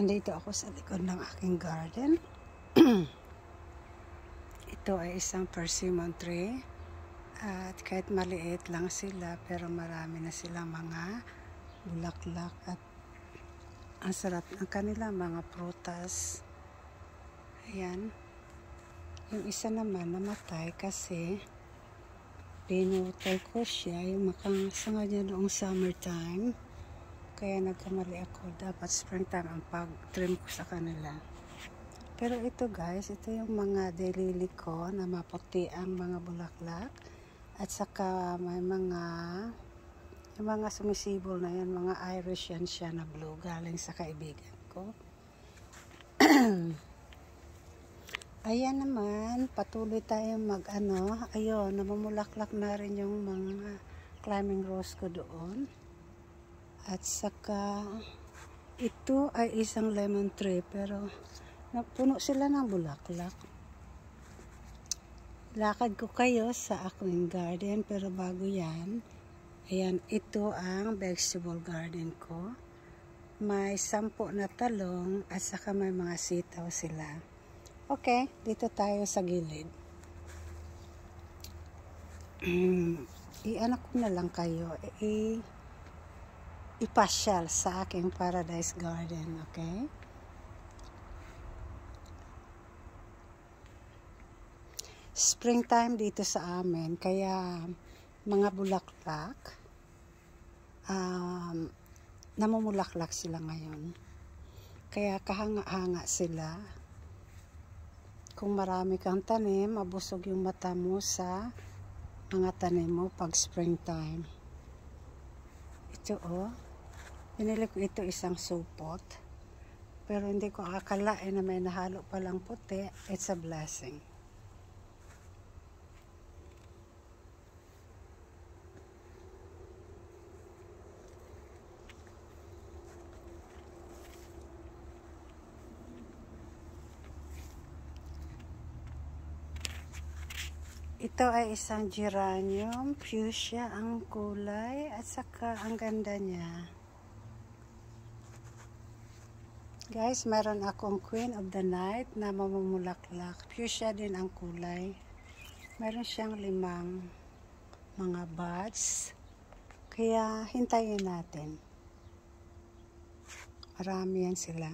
Andito ako sa likod ng aking garden. Ito ay isang persimmon tree. At kahit maliit lang sila, pero marami na silang mga bulaklak. At ang sarap ng kanilang mga prutas. Ayan. Yung isa naman namatay kasi pinutol ko siya. Yung makasanga niya noong summertime. Kaya nagkamali ako. Dapat springtime ang pag-trim ko sa kanila. Pero ito guys, ito yung mga daylily ko na maputi ang mga bulaklak. At saka may yung mga sumisibol na yan, mga Irish yan siya na blue galing sa kaibigan ko. Ayan naman, patuloy tayong ayun, namumulaklak na rin yung mga climbing rose ko doon. At saka ito ay isang lemon tree pero napuno sila ng bulaklak. Lakad ko kayo sa aking garden pero bago yan, ayan, ito ang vegetable garden ko. May 10 na talong at saka may mga sitaw sila. Okay, dito tayo sa gilid. I-ano ko na lang kayo, ipasyal sa aking paradise garden, okay? Springtime dito sa amin, kaya mga bulaklak, namumulaklak sila ngayon. Kaya kahanga-hanga sila. Kung marami kang tanim, mabusog yung mata mo sa mga tanim mo pag springtime. Ito pinili ko ito isang supot. Pero hindi ko akalain na may nahalo palang puti. It's a blessing. Ito ay isang geranium, fuchsia ang kulay at saka ang ganda niya. Guys, meron akong queen of the night na mamumulaklak. Fuchsia din ang kulay. Meron siyang 5 mga buds. Kaya hintayin natin. Marami yan sila.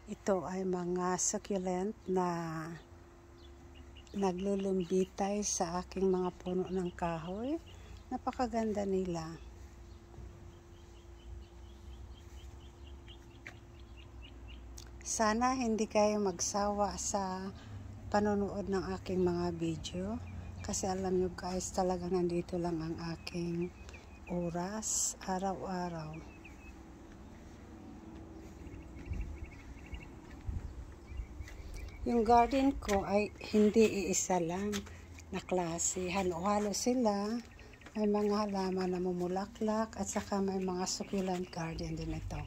Ito ay mga succulent na naglulumbitay sa aking mga puno ng kahoy. Napakaganda nila. Sana hindi kayo magsawa sa panonood ng aking mga video. Kasi alam nyo guys, talaga nandito lang ang aking oras, araw-araw. Yung garden ko ay hindi iisa lang na klase. Halo-halo sila. May mga halaman na mamulaklak at saka may mga succulent garden din ito.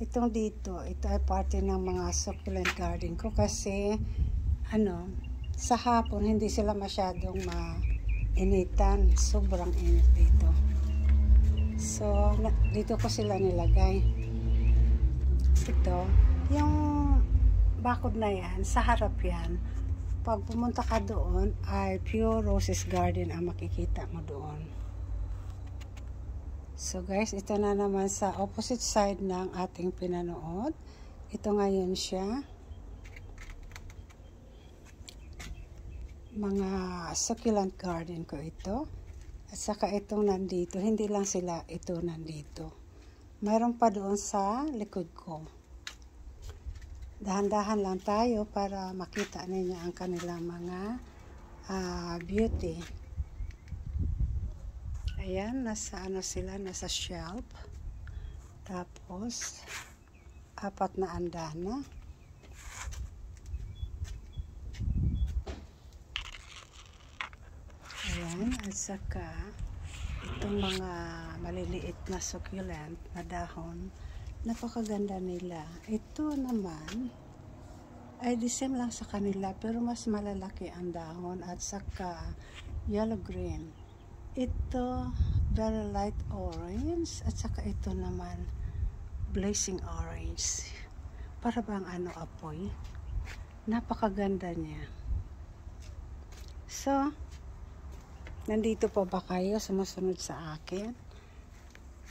Itong dito, ito ay parte ng mga succulent garden ko kasi sa hapon hindi sila masyadong mainitan. Sobrang init dito. So, dito ko sila nilagay. Ito, yung bakod na yan, sa harap yan. Pag pumunta ka doon, ay pure roses garden ang makikita mo doon. So guys, ito na naman sa opposite side ng ating pinanood. Ito ngayon siya. Mga succulent garden ko ito. At saka itong nandito. Hindi lang sila ito nandito. Mayroon pa doon sa likod ko. Dahan-dahan lang tayo para makita ninyo ang kanilang mga beauty. Ayan, nasa nasa shelf. Tapos 4 na andana. Ayan, at saka itong mga maliliit na succulent na dahon. Napakaganda nila. Ito naman ay the same lang sa kanila pero mas malalaki ang dahon at saka yellow green. Ito, very light orange. At saka ito naman, blazing orange. Para bang apoy. Napakaganda niya. So, nandito pa ba kayo sumusunod sa akin?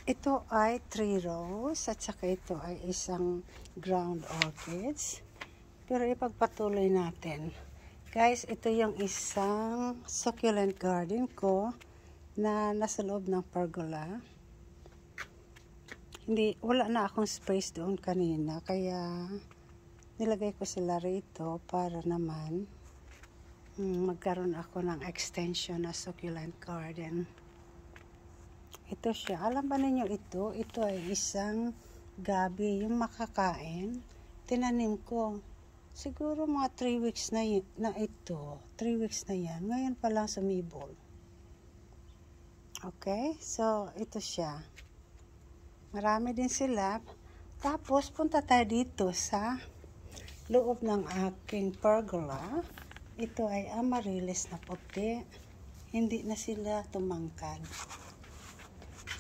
Ito ay 3 rose at saka ito ay isang ground orchids. Pero ipagpatuloy natin. Guys, ito yung isang succulent garden ko na nasa loob ng pergola. Wala na akong space doon kanina, kaya nilagay ko sila rito para naman magkaroon ako ng extension na succulent garden. Ito siya. Alam ba ninyo ito? Ito ay isang gabi, yung makakain. Tinanim ko. Siguro mga 3 weeks na ito. 3 weeks na yan. Ngayon pa lang sumibol. Okay? So, ito siya. Marami din sila. Tapos, punta tayo dito sa loob ng aking pergola. Ito ay amaryllis na puti. Hindi na sila tumangkad.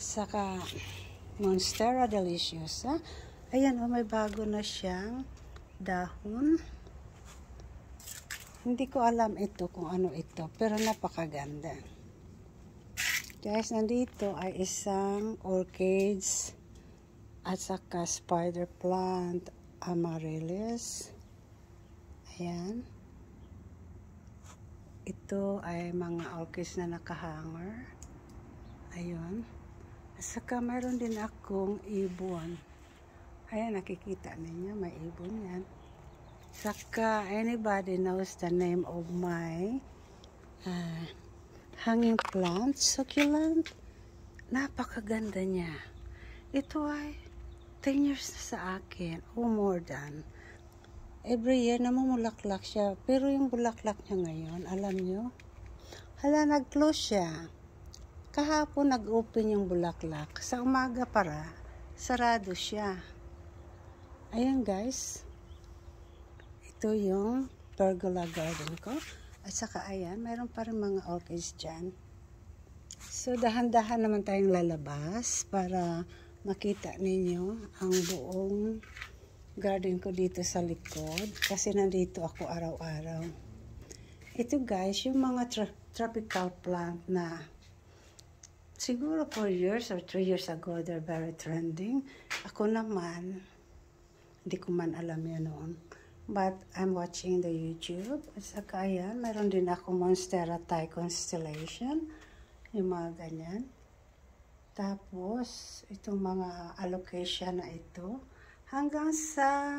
Saka, Monstera deliciosa. Ayan, may bago na siyang dahon. Hindi ko alam ito kung ano ito, pero napakaganda. Guys, nandito ay isang orchids at saka spider plant amaryllis. Ayan. Ito ay mga orchids na nakahanger. Ayun. At saka mayroon din akong ibon. Ayan, nakikita ninyo, may ibon yan. Saka, anybody knows the name of my hanging plant, succulent? Napakaganda niya. Ito ay 10 years na sa akin, o more than. Every year, namumulaklak siya. Pero yung bulaklak niya ngayon, alam nyo? Hala, nag-close siya. Kahapon nag-open yung bulaklak. Sa umaga para, sarado siya. Ayan guys. Ito yung pergola garden ko. At saka ayan, mayroon pa rin mga orchids dyan. So dahan-dahan naman tayong lalabas para makita ninyo ang buong garden ko dito sa likod. Kasi nandito ako araw-araw. Ito guys, yung mga tropical plant na siguro 4 years or 3 years ago, they're very trending. Ako naman, hindi ko man alam yun noon. But I'm watching the YouTube. At saka ayan, mayroon din ako Monstera Thai Constellation. Yung mga ganyan. Tapos, itong mga alocasia na ito. Hanggang sa,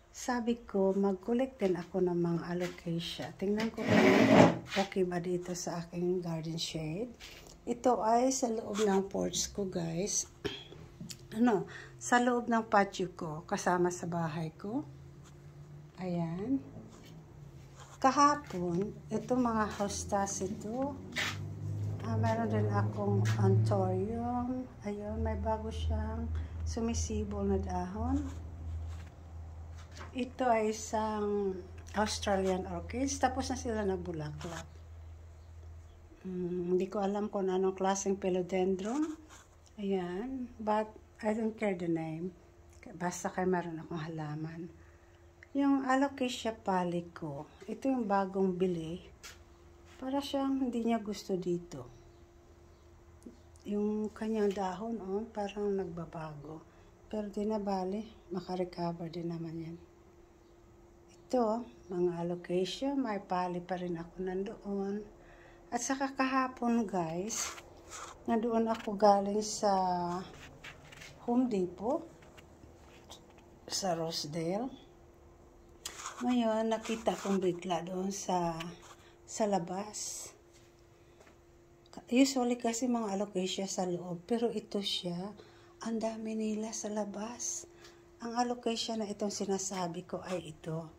sabi ko, mag-collect din ako ng mga alocasia. Tingnan ko kung okay ba dito sa aking garden shade. Ito ay sa loob ng porch ko, guys. Sa loob ng patio ko, kasama sa bahay ko. Ayan. Kahapon, ito mga hostas ito. Meron din akong anthurium. Ayun, may bago siyang sumisibol na dahon. Ito ay isang Australian orchids. Tapos na sila nagbulaklak. Hindi ko alam kung anong klaseng philodendron. Ayan. But I don't care the name. Basta kay meron akong halaman. Yung alocasia pali ko, ito yung bagong bili. Para siyang hindi niya gusto dito. Yung kanyang dahon, parang nagbabago. Pero di na bali, makarecover din naman yan. Ito, mga alocasia, may pali pa rin ako nandoon. At saka kahapon guys, nandoon ako galing sa Home Depot, sa Rosedale. Ngayon, nakita kong bigla doon sa labas. Usually kasi mga alocasia sa loob, pero ito siya, ang dami nila sa labas. Ang alocasia na itong sinasabi ko ay ito.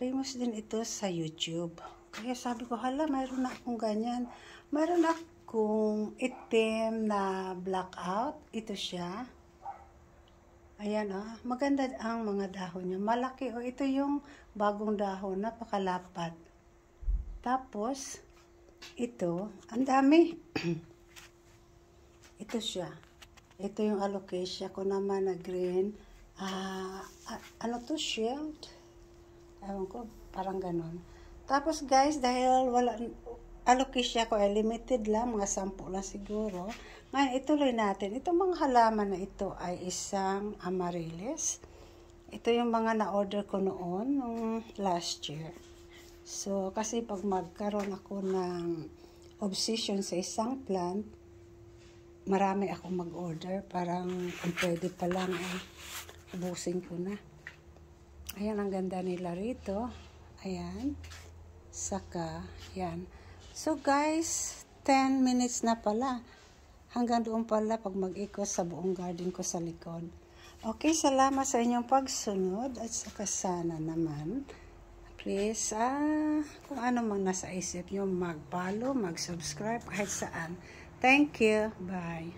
Famous din ito sa YouTube. Kaya sabi ko, hala, mayroon na akong ganyan. Mayroon akong itim na blackout. Ito siya. Ayan maganda ang mga dahon niya. Malaki ito yung bagong dahon, napakalapat. Tapos, Ito, ang dami. Ito siya. Ito yung alocasia ko naman na green. Ano to? Shield? Ewan ko, parang ganon. Tapos guys, dahil alocasia ko ay limited lang, mga 10 lang siguro. Ngayon, ituloy natin. Itong mga halaman na ito ay isang amaryllis. Ito yung mga na-order ko noon, nung last year. So, kasi pag magkaroon ako ng obsession sa isang plant, marami akong mag-order. Parang kung pwede pa lang, ubusin ko na. Ayan, ang ganda nila rito. Ayan. Saka, yan. So, guys, 10 minutes na pala. Hanggang doon pala pag mag-ikot sa buong garden ko sa likod. Okay, salamat sa inyong pagsunod. At saka sana naman, please, kung ano mang nasa isip nyo, mag-follow, mag-subscribe, kahit saan. Thank you. Bye.